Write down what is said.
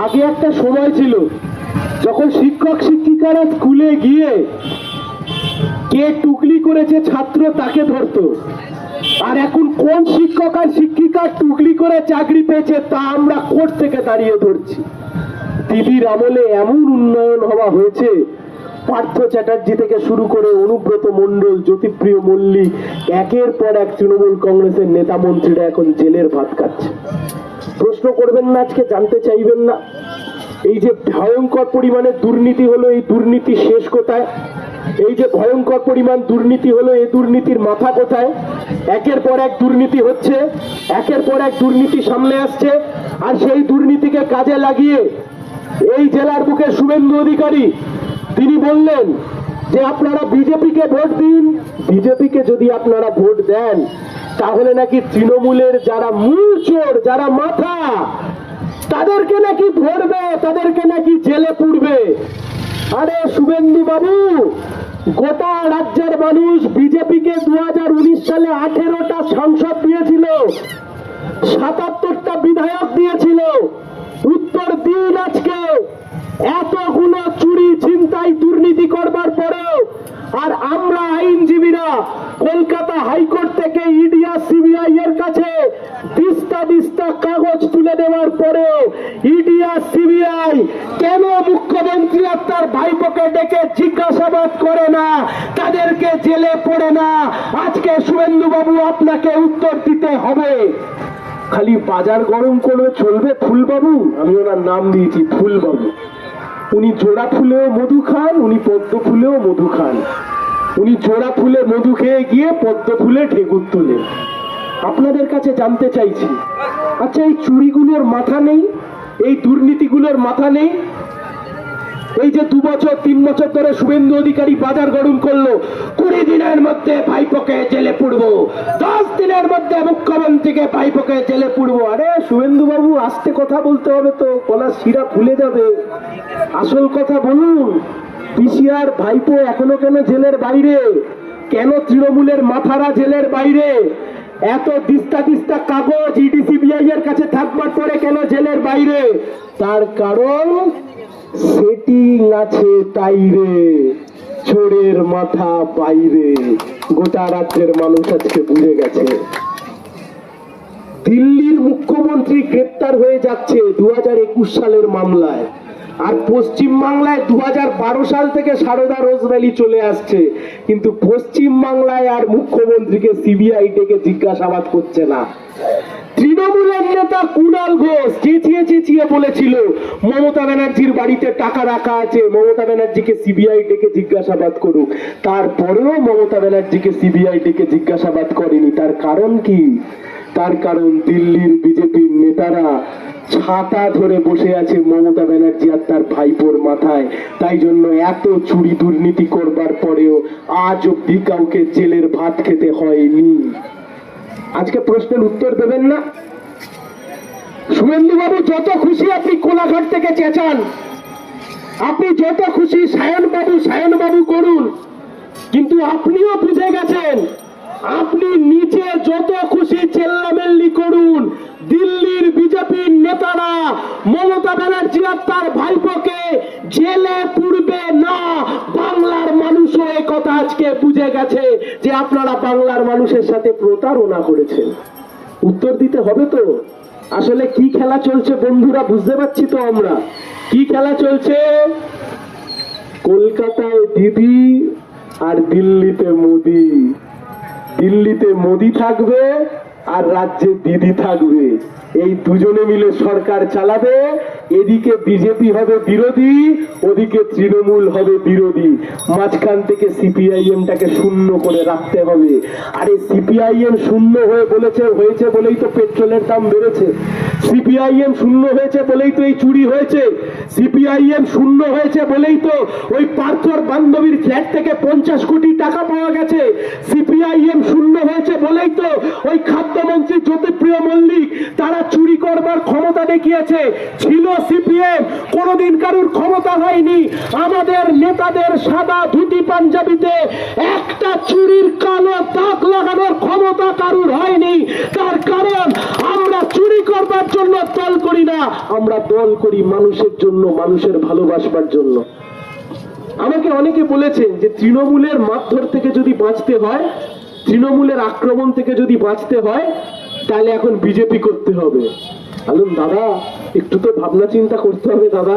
আগে একটা সময় ছিল যখন শিক্ষক শিক্ষিকারা স্কুলে গিয়ে কে টুকলি করেছে ছাত্র তাকে ধরতো, আর এখন কোন শিক্ষক আর শিক্ষিকা টুকলি করে চাকরি পেয়েছে তা আমরা কোর্ট থেকে দাঁড়িয়ে ধরছি। দিদির আমলে এমন উন্নয়ন হওয়া হয়েছে, পার্থ চ্যাটার্জি থেকে শুরু করে অনুব্রত মণ্ডল, জ্যোতিপ্রিয় মল্লিক, একের পর এক তৃণমূল কংগ্রেসের নেতা মন্ত্রীরা এখন জেলের ভাত খাচ্ছে। প্রশ্ন করবেন না, আজকে জানতে চাইবেন না এই যে ভয়ঙ্কর পরিমাণে দুর্নীতি হলো, এই দুর্নীতি শেষ কোথায়? এই যে ভয়ঙ্কর পরিমাণ দুর্নীতি হলো, এই দুর্নীতির মাথা কোথায়? একের পর এক দুর্নীতি হচ্ছে, একের পর এক দুর্নীতি সামনে আসছে, আর সেই দুর্নীতিকে কাজে লাগিয়ে এই জেলার বুকে শুভেন্দু অধিকারী তিনি বললেন যে আপনারা বিজেপিকে ভোট দিন। বিজেপিকে যদি আপনারা ভোট দেন তাহলে নাকি তৃণমূলের যারা মূল চোর, যারা মাথা, তাদেরকে নাকি ধরবে, তাদেরকে নাকি জেলে পুরবে। আরে শুভেন্দু বাবু, গোটা রাজ্যের মানুষ বিজেপিকে 2019 সালে 18টা সাংসদ দিয়েছিল, 77টা বিধায়ক দিয়েছিল। উত্তর দিন আজকে এতগুলো চুরি ছিনতাই দুর্নীতি করবার পরেও, আর আমরা আইনজীবীরা কলকাতা হাইকোর্ট থেকে ইডি আর সিবিআই এর কাছে দিস্তা দিস্তা কাগজ তুলে দেওয়ার পরেও ইডি আর সিবিআই কেন মুখ্যমন্ত্রী আর তার ভাইপোকে ডেকে জিজ্ঞাসাবাদ করে না, তাদেরকে জেলে পড়ে না? আজকে শুভেন্দু বাবু আপনাকে উত্তর দিতে হবে। খালি বাজার গরম করলে চলবে ফুলবাবু? আমি ওনার নাম দিয়েছি ফুলবাবু। উনি জোড়া ফুলেও মধু খান, উনি পদ্ম ফুলেও মধু খান। উনি জোড়া ফুলে মধু খেয়ে গিয়ে পদ্ম ফুলে ঢেকুর তোলে। আপনাদের কাছে জানতে চাইছি, আচ্ছা এই চুরিগুলোর মাথা নেই? এই দুর্নীতিগুলোর মাথা নেই? এই যে 2 বছর 3 বছর ধরে শুভেন্দু অধিকারী বাজার গরম করলো, 20 দিনের মধ্যে ভাইপোকে জেলে পুরবো, 10 দিনের মধ্যে মুখ্যমন্ত্রীকে ভাইপোকে জেলে পুরবো। আরে শুভেন্দু বাবু, আস্তে কথা বলতে হবে তো, গলার শিরা ফুলে যাবে। আসল কথা বলুন, পিসিআর ভাইপো এখনো কেন জেলের বাইরে? কেন তৃণমূলের মাথারা জেলের বাইরে? এত দিস্তা দিস্তা কাগজ ইডি সিবিআই এর কাছে থাকবার পরে কেন জেলের বাইরে? তার কারণ সেটিং আছে তাই রে, চোরের মাথা বাইরে। গোটা রাজ্যের মানুষ আজকে বুঝে গেছে। দিল্লির মুখ্যমন্ত্রী গ্রেপ্তার হয়ে যাচ্ছে 2021 সালের মামলায়, আর পশ্চিম বাংলায় 2012 সাল থেকে সারদা রোজভ্যালি চলে আসছে, কিন্তু পশ্চিম বাংলায় আর মুখ্যমন্ত্রীকে সিবিআই ডেকে জিজ্ঞাসাবাদ করছে না। তৃণমূলের নেতা কুণাল ঘোষ চেঁচিয়ে চেঁচিয়ে বলেছিল মমতা ব্যানার্জির বাড়িতে টাকা রাখা আছে, মমতা ব্যানার্জিকে সিবিআই ডেকে জিজ্ঞাসাবাদ করুক। তারপরেও মমতা ব্যানার্জিকে সিবিআই ডেকে জিজ্ঞাসাবাদ করেনি। তার কারণ কি? তার কারণ দিল্লির বিজেপির নেতারা ছাতা ধরে বসে আছে মমতা ব্যানার্জি আর তার ভাইপোর মাথায়। তাই জন্য এত চুরি দুর্নীতি করবার পরেও আজ অব্দি কাউকে জেলের ভাত খেতে হয়নি। আজকে প্রশ্নের উত্তর দেবেন না? শুভেন্দু বাবু, যত খুশি আপনি কোলাঘাট থেকে চেঁচান, আপনি যত খুশি সায়ন বাবু করুন, কিন্তু আপনিও বুঝে গেছেন, আপনি নিচে যত খুশি চেল্লামেল্লি করুন, দিল্লির বিজেপির নেতারা মমতা ব্যানার্জি আর তার ভাইপোকে জেলে পুরবে না। বাংলার মানুষও এই কথা আজকে বুঝে গেছে যে আপনারা বাংলার মানুষের সাথে প্রতারণা করেছেন। উত্তর দিতে হবে তো। আসলে কি খেলা চলছে বন্ধুরা, বুঝতে পারছি তো আমরা কি খেলা চলছে। কলকাতায় দিদি আর দিল্লিতে মোদি। দিল্লিতে মোদি থাকবে আর রাজ্যে দিদি থাকবে, এই দুজনে মিলে সরকার চালাবে। এদিকে বিজেপি হবে বিরোধী, ওদিকে তৃণমূল হবে বিরোধী। মাঝখান থেকে সিপিআইএমটাকে শূন্য করে রাখতে হবে। আরে সিপিআইএম শূন্য হয়েছে বলেই তো পেট্রোলের দাম বেড়েছে। সিপিআইএম শূন্য হয়েছে বলেই তো এই চুরি হয়েছে। সিপিআইএম শূন্য হয়েছে বলেই তো ওই পার্থর বান্ধবীর ফ্ল্যাট থেকে 50 কোটি টাকা পাওয়া গেছে। সিপিআইএম শূন্য হয়েছে বলেই তো ওই খাদ্যমন্ত্রী জ্যোতিপ্রিয় মল্লিক তারা চুরি করবার ক্ষমতা দেখিয়েছে। ছিল সিপিএম, কোনদিন কারুর ক্ষমতা হয়নি আমাদের নেতাদের সাদা ধুতি পাঞ্জাবিতে একটা চুরির কালো দাগ লাগানোর ক্ষমতা কারুর হয়নি। তার কারণ আমরা চুরি চুরি করবার জন্য দল করি না, আমরা দল করি মানুষের জন্য, মানুষের ভালোবাসবার জন্য। আমাকে অনেকে বলেছেন যে তৃণমূলের মারধর থেকে যদি বাঁচতে হয়, তৃণমূলের আক্রমণ থেকে যদি বাঁচতে হয়, তাহলে এখন বিজেপি করতে হবে। বলুন দাদা, একটু তো ভাবনা চিন্তা করতে হবে দাদা।